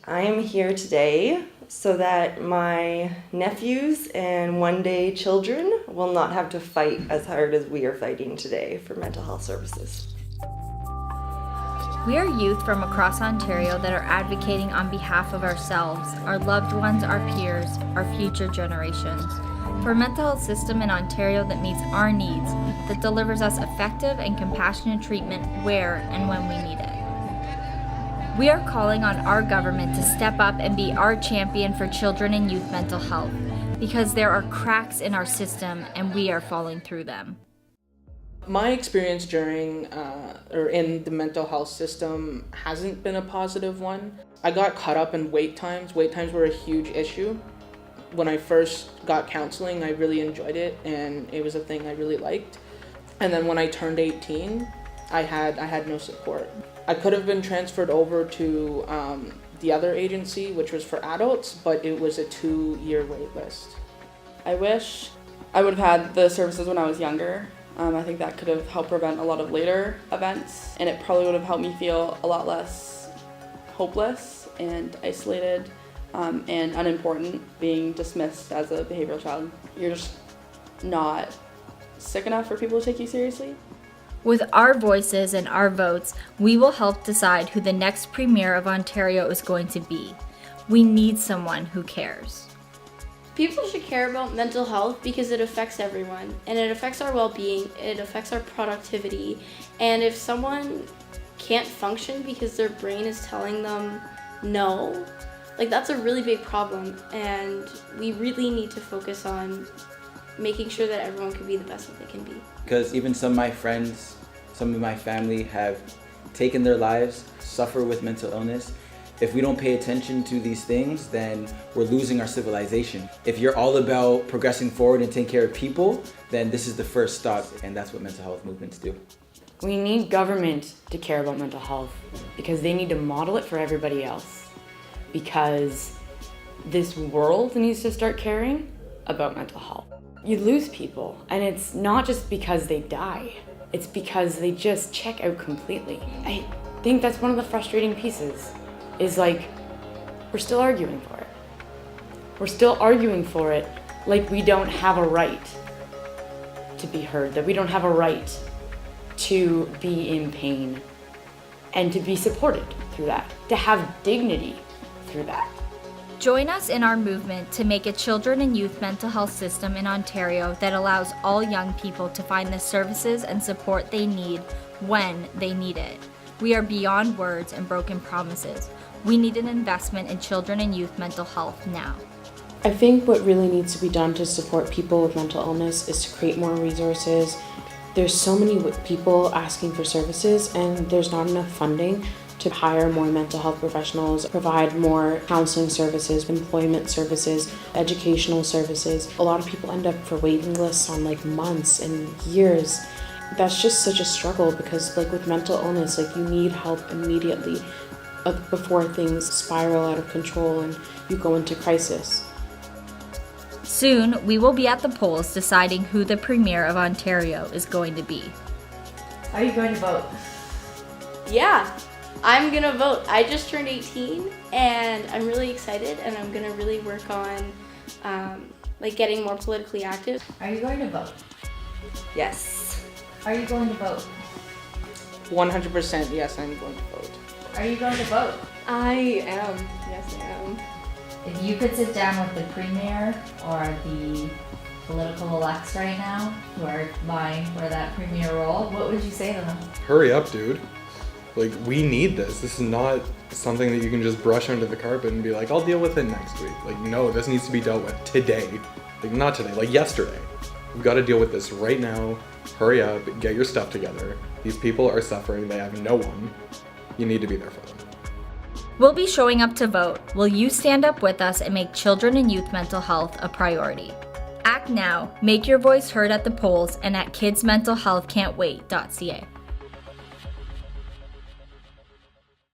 I am here today so that my nephews and one day children will not have to fight as hard as we are fighting today for mental health services. We are youth from across Ontario that are advocating on behalf of ourselves, our loved ones, our peers, our future generations, for a mental health system in Ontario that meets our needs, that delivers us effective and compassionate treatment where and when we need it. We are calling on our government to step up and be our champion for children and youth mental health, because there are cracks in our system and we are falling through them. My experience during or in the mental health system hasn't been a positive one. I got caught up in wait times. Wait times were a huge issue. When I first got counseling, I really enjoyed it and it was a thing I really liked. And then when I turned 18, I had no support. I could have been transferred over to the other agency, which was for adults, but it was a 2-year wait list. I wish I would have had the services when I was younger. I think that could have helped prevent a lot of later events, and it probably would have helped me feel a lot less hopeless and isolated and unimportant, being dismissed as a behavioral child. You're just not sick enough for people to take you seriously. With our voices and our votes, we will help decide who the next Premier of Ontario is going to be. We need someone who cares. People should care about mental health because it affects everyone, and it affects our well-being, it affects our productivity, and if someone can't function because their brain is telling them no, that's a really big problem, and we really need to focus on making sure that everyone can be the best that they can be. Because even some of my friends, some of my family have taken their lives, suffer with mental illness. If we don't pay attention to these things, then we're losing our civilization. If you're all about progressing forward and taking care of people, then this is the first stop, and that's what mental health movements do. We need government to care about mental health because they need to model it for everybody else. Because this world needs to start caring about mental health. You lose people, and it's not just because they die. It's because they just check out completely. I think that's one of the frustrating pieces, is we're still arguing for it. We're still arguing for it like we don't have a right to be heard, that we don't have a right to be in pain and to be supported through that, to have dignity through that. Join us in our movement to make a children and youth mental health system in Ontario that allows all young people to find the services and support they need when they need it. We are beyond words and broken promises. We need an investment in children and youth mental health now. I think what really needs to be done to support people with mental illness is to create more resources. There's so many people asking for services and there's not enough funding to hire more mental health professionals, provide more counseling services, employment services, educational services. A lot of people end up for waiting lists on months and years. That's just such a struggle because with mental illness, you need help immediately before things spiral out of control and you go into crisis. Soon, we will be at the polls deciding who the Premier of Ontario is going to be. Are you going to vote? Yeah, I'm gonna vote. I just turned 18 and I'm really excited and I'm gonna really work on getting more politically active. Are you going to vote? Yes. Are you going to vote? 100% yes, I'm going to vote. Are you going to vote? I am. Yes, I am. If you could sit down with the Premier or the political elects right now who are vying for that Premier role, what would you say to them? Hurry up, dude. We need this. This is not something that you can just brush under the carpet and be like, I'll deal with it next week. No, this needs to be dealt with today. Not today, yesterday. We've got to deal with this right now. Hurry up, get your stuff together. These people are suffering, they have no one. You need to be there for them. We'll be showing up to vote. Will you stand up with us and make children and youth mental health a priority? Act now, make your voice heard at the polls and at kidsmentalhealthcan'twait.ca.